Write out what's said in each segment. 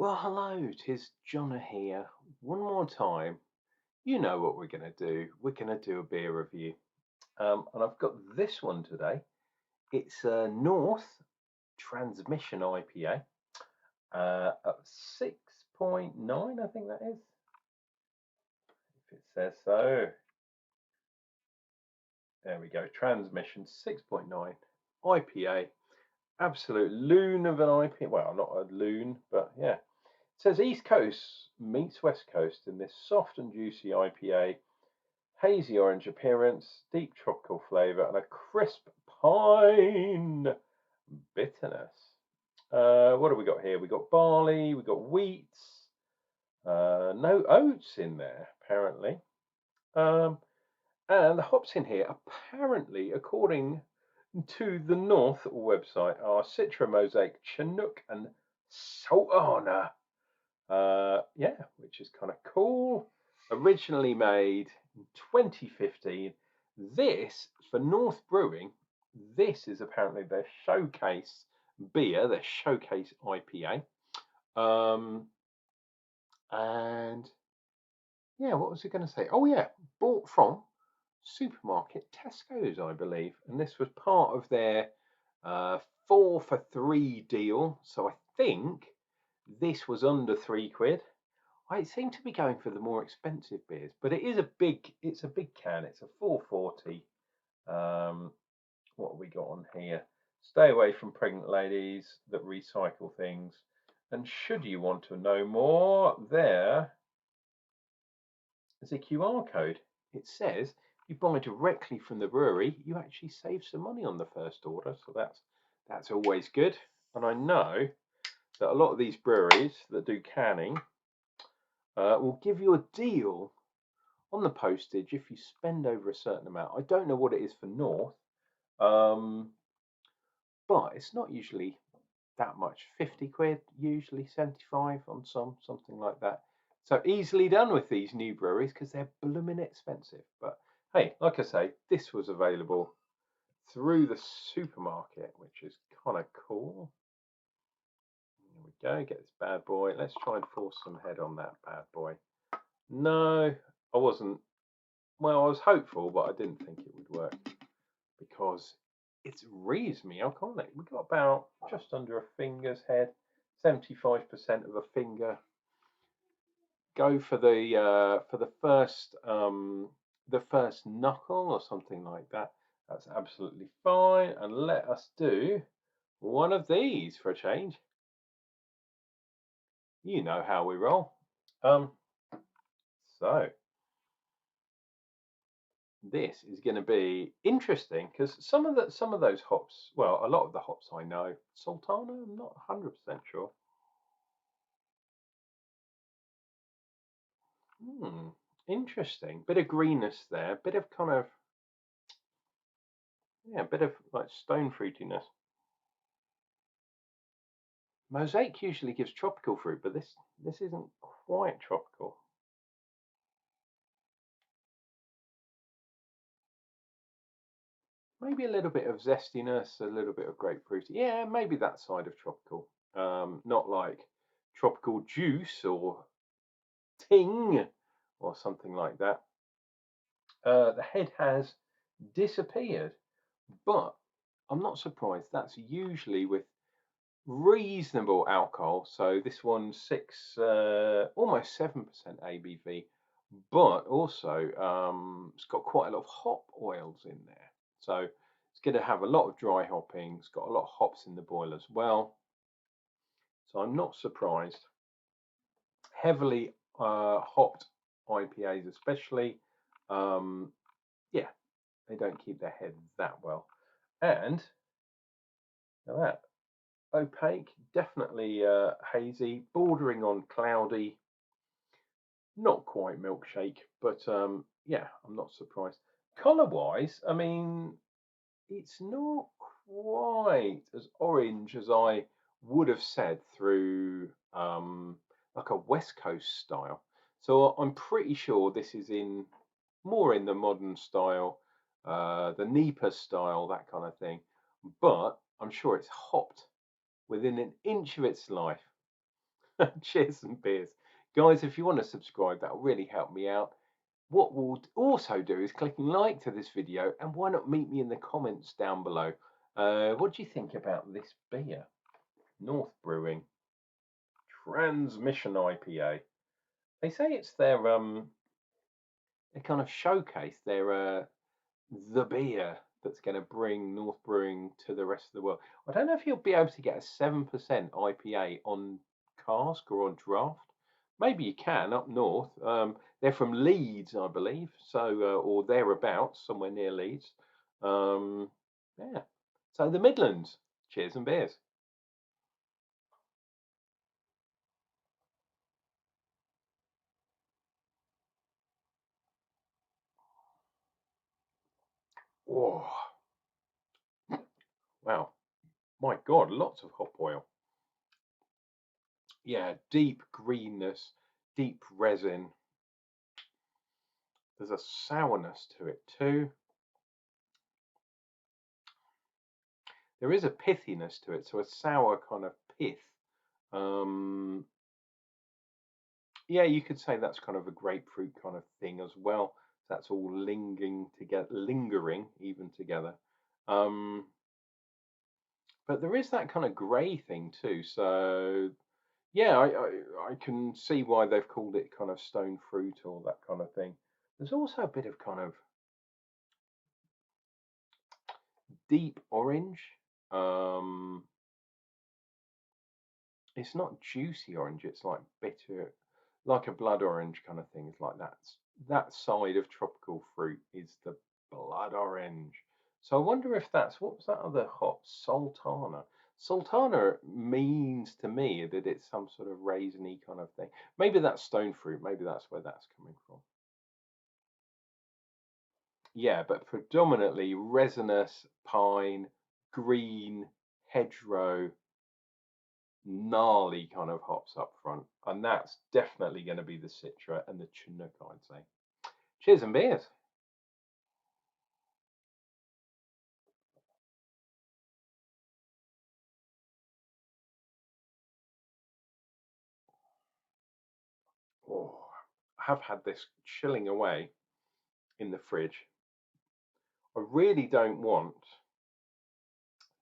Well, hello, 'tis Jonna here. One more time. You know what we're going to do. We're going to do a beer review. And I've got this one today. It's a North Transmission IPA at 6.9, I think that is, if it says so. There we go. Transmission 6.9 IPA. Absolute loon of an IPA. Well, not a loon, but yeah. It says East Coast meets West Coast in this soft and juicy IPA. Hazy orange appearance, deep tropical flavour, and a crisp pine bitterness. What have we got here? We got barley, we got wheat, no oats in there apparently, and the hops in here apparently, according to the North website, are Citra, Mosaic, Chinook, and Sultana. Yeah, which is kind of cool. Originally made in 2015. This, for North Brewing, this is apparently their showcase beer, their showcase IPA. And yeah, what was I going to say? Oh yeah, bought from supermarket Tesco's, I believe. And this was part of their 4 for 3 deal. So I think this was under £3. I seem to be going for the more expensive beers, but it's a big can. It's a 440. What have we got on here? Stay away from pregnant ladies that recycle things. And should you want to know more, there is a QR code. It says if you buy directly from the brewery, you actually save some money on the first order. So that's always good. And I know that a lot of these breweries that do canning will give you a deal on the postage if you spend over a certain amount. I don't know what it is for North, but it's not usually that much. 50 quid, usually 75 on something like that. So easily done with these new breweries because they're blooming expensive. But hey, like I say, this was available through the supermarket, which is kind of cool. Here we go, get this bad boy. Let's try and force some head on that bad boy. No, I wasn't. Well, I was hopeful, but I didn't think it would work because it's reasonably alcoholic. We got about just under a finger's head, 75% of a finger. Go for the first knuckle or something like that. That's absolutely fine. And let us do one of these for a change. You know how we roll. So this is going to be interesting because some of those hops, well, a lot of the hops I know. Sultana, I'm not 100% sure. Interesting. Bit of greenness there. Bit of kind of, yeah, bit of like stone fruitiness. Mosaic usually gives tropical fruit, but this isn't quite tropical. Maybe a little bit of zestiness, a little bit of grapefruit. Yeah, maybe that side of tropical. Not like tropical juice or ting or something like that. The head has disappeared, but I'm not surprised. That's usually with reasonable alcohol. So this one's almost 7% ABV, but also it's got quite a lot of hop oils in there. So it's going to have a lot of dry hopping. It's got a lot of hops in the boil as well. So I'm not surprised. Heavily hopped IPAs, especially, yeah, they don't keep their head that well. And now that opaque, definitely hazy, bordering on cloudy, not quite milkshake, but yeah, I'm not surprised. Color wise, I mean, it's not quite as orange as I would have said through like a West Coast style. So I'm pretty sure this is more in the modern style, the Nipa style, that kind of thing. But I'm sure it's hopped within an inch of its life. Cheers and beers. Guys, if you want to subscribe, that'll really help me out. What we'll also do is clicking like to this video, and why not meet me in the comments down below. What do you think about this beer? North Brewing Transmission IPA. They say it's their they kind of showcase their the beer that's going to bring North Brewing to the rest of the world. I don't know if you'll be able to get a 7% IPA on cask or on draft. Maybe you can up north. They're from Leeds, I believe, so or thereabouts, somewhere near Leeds. Yeah. So the Midlands. Cheers and beers. Oh, wow. My God, lots of hop oil. Yeah, deep greenness, deep resin. There's a sourness to it too. There is a pithiness to it, so a sour kind of pith. Um, yeah, you could say that's kind of a grapefruit kind of thing as well. That's all lingering even together. Um, but there is that kind of grey thing too. So yeah, I can see why they've called it kind of stone fruit or that kind of thing. There's also a bit of kind of deep orange. Um, it's not juicy orange, it's like bitter, like a blood orange kind of thing. It's like that side of tropical fruit is the blood orange. So I wonder if that's, what was that other hop? Sultana. Sultana means to me that it's some sort of raisiny kind of thing. Maybe that's stone fruit. Maybe that's where that's coming from. Yeah, but predominantly resinous pine, green, hedgerow, gnarly kind of hops up front, and that's definitely going to be the Citra and the Chinook, I'd say. Cheers and beers. Oh, I have had this chilling away in the fridge. I really don't want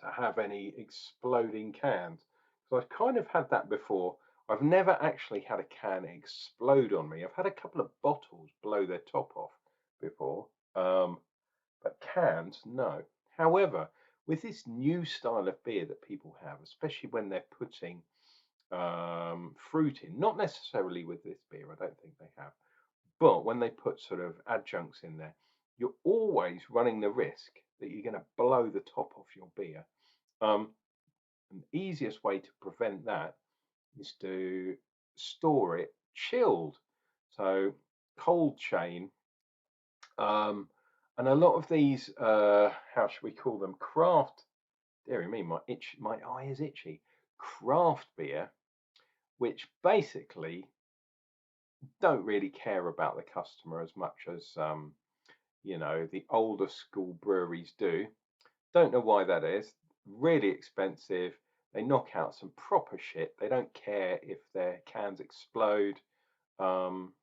to have any exploding cans, because I've kind of had that before. I've never actually had a can explode on me. I've had a couple of bottles blow their top off before, but cans, no. However, with this new style of beer that people have, especially when they're putting fruit in, not necessarily with this beer, I don't think they have, but when they put sort of adjuncts in there, you're always running the risk that you're going to blow the top off your beer. Um, and the easiest way to prevent that is to store it chilled. So cold chain, and a lot of these, how should we call them? Craft. Dear me, my eye is itchy. Craft beer, which basically don't really care about the customer as much as the older school breweries do. Don't know why that is. Really expensive. They knock out some proper shit. They don't care if their cans explode. Um,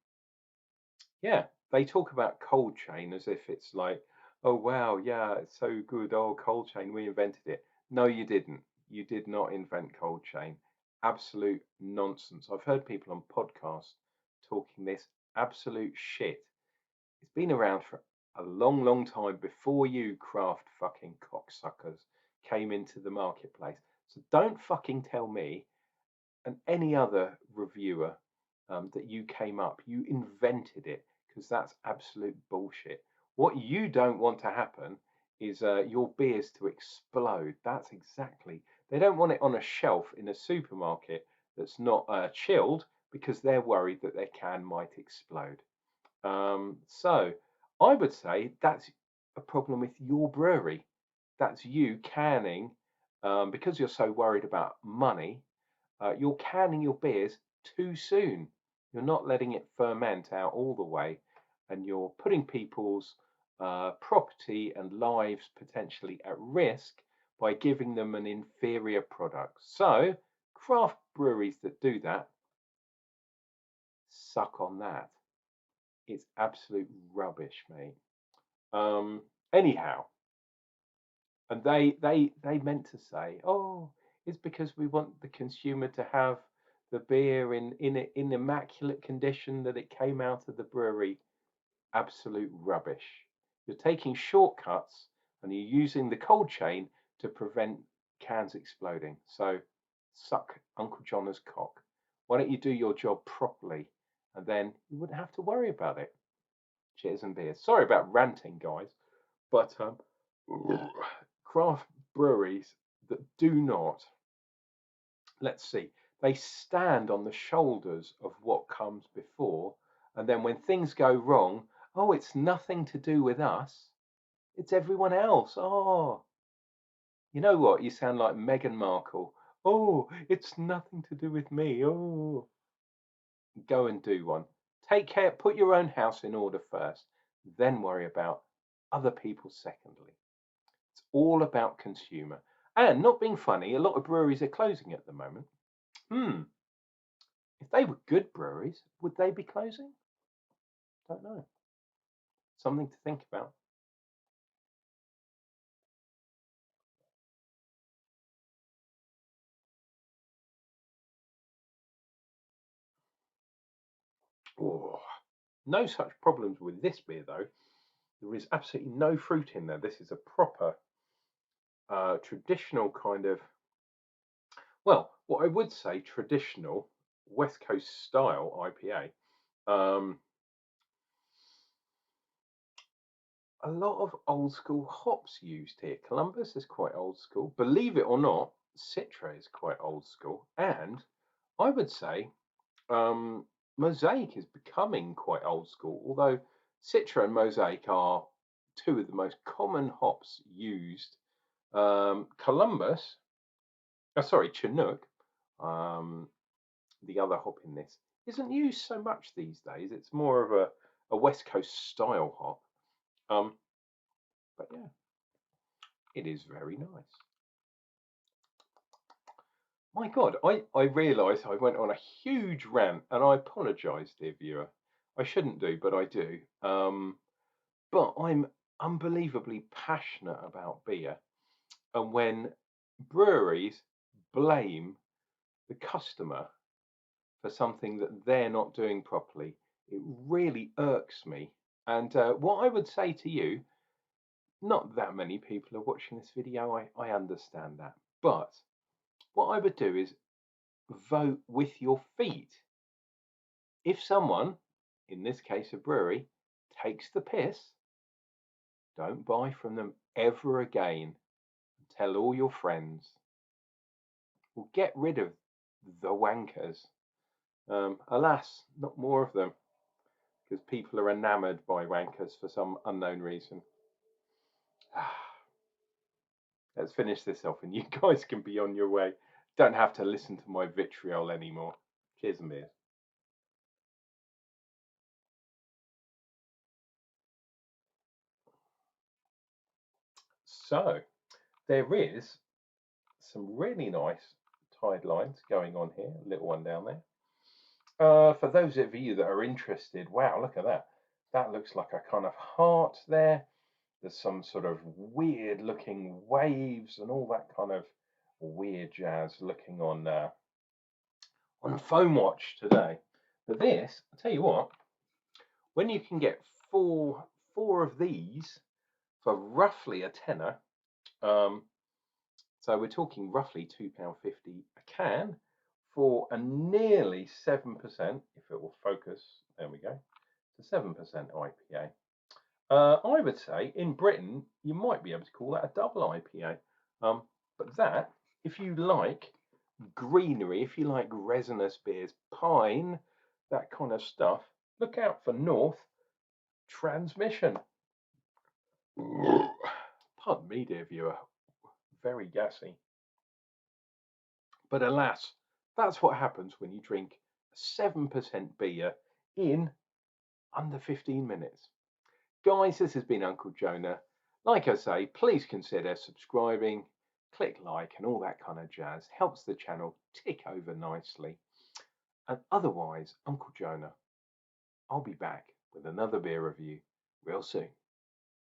yeah, they talk about cold chain as if it's like, oh wow, yeah, it's so good. Oh, cold chain, we invented it. No, you didn't. You did not invent cold chain. Absolute nonsense. I've heard people on podcasts talking this absolute shit. It's been around for a long, long time before you craft fucking cocksuckers came into the marketplace. So don't fucking tell me and any other reviewer that you came up, you invented it, because that's absolute bullshit. What you don't want to happen is your beers to explode. That's exactly. They don't want it on a shelf in a supermarket that's not chilled because they're worried that their can might explode. So I would say that's a problem with your brewery. That's you canning because you're so worried about money. You're canning your beers too soon. You're not letting it ferment out all the way, and you're putting people's property and lives potentially at risk by giving them an inferior product. So, craft breweries that do that, suck on that. It's absolute rubbish, mate. Anyhow, and they meant to say, oh, it's because we want the consumer to have the beer in immaculate condition that it came out of the brewery. Absolute rubbish. You're taking shortcuts and you're using the cold chain to prevent cans exploding. So suck Unclejona's cock. Why don't you do your job properly, and then you wouldn't have to worry about it. Cheers and beers. Sorry about ranting, guys, but craft breweries that do not, let's see, they stand on the shoulders of what comes before, and then when things go wrong, oh, it's nothing to do with us, it's everyone else. Oh, you know what? You sound like Meghan Markle. Oh, it's nothing to do with me. Oh, go and do one. Take care, put your own house in order first, then worry about other people secondly. It's all about consumer. And not being funny, a lot of breweries are closing at the moment. If they were good breweries, would they be closing? Don't know. Something to think about. Oh, no such problems with this beer though. There is absolutely no fruit in there. This is a proper traditional kind of, well, what I would say traditional West Coast style IPA. A lot of old school hops used here. Columbus is quite old school. Believe it or not, Citra is quite old school. And I would say Mosaic is becoming quite old school, although Citra and Mosaic are two of the most common hops used. Columbus, Chinook, the other hop in this, isn't used so much these days. It's more of a West Coast style hop. But yeah, it is very nice. My God, I realised I went on a huge rant, and I apologise, dear viewer. I shouldn't do, but I do. But I'm unbelievably passionate about beer, and when breweries blame the customer for something that they're not doing properly, it really irks me. And what I would say to you, not that many people are watching this video, I understand that. But what I would do is vote with your feet. If someone, in this case a brewery, takes the piss, don't buy from them ever again. Tell all your friends. Well, get rid of the wankers. Alas, not more of them, because people are enamored by wankers for some unknown reason. Let's finish this off and you guys can be on your way. Don't have to listen to my vitriol anymore. Cheers and beers. So, there is some really nice tide lines going on here. A little one down there. For those of you that are interested, wow, look at that. That looks like a kind of heart there. There's some sort of weird looking waves and all that kind of weird jazz looking on Foam Watch today. But this, I'll tell you what, when you can get four of these for roughly a tenner, so we're talking roughly £2.50 a can for a nearly 7%, if it will focus, there we go, to 7% IPA. I would say in Britain, you might be able to call that a double IPA. But that, if you like greenery, if you like resinous beers, pine, that kind of stuff, look out for North Transmission. Pardon me, dear viewer, very gassy. But alas, that's what happens when you drink a 7% beer in under 15 minutes. Guys, this has been Unclejona. Like I say, please consider subscribing, click like and all that kind of jazz. Helps the channel tick over nicely. And otherwise, Unclejona. I'll be back with another beer review real soon.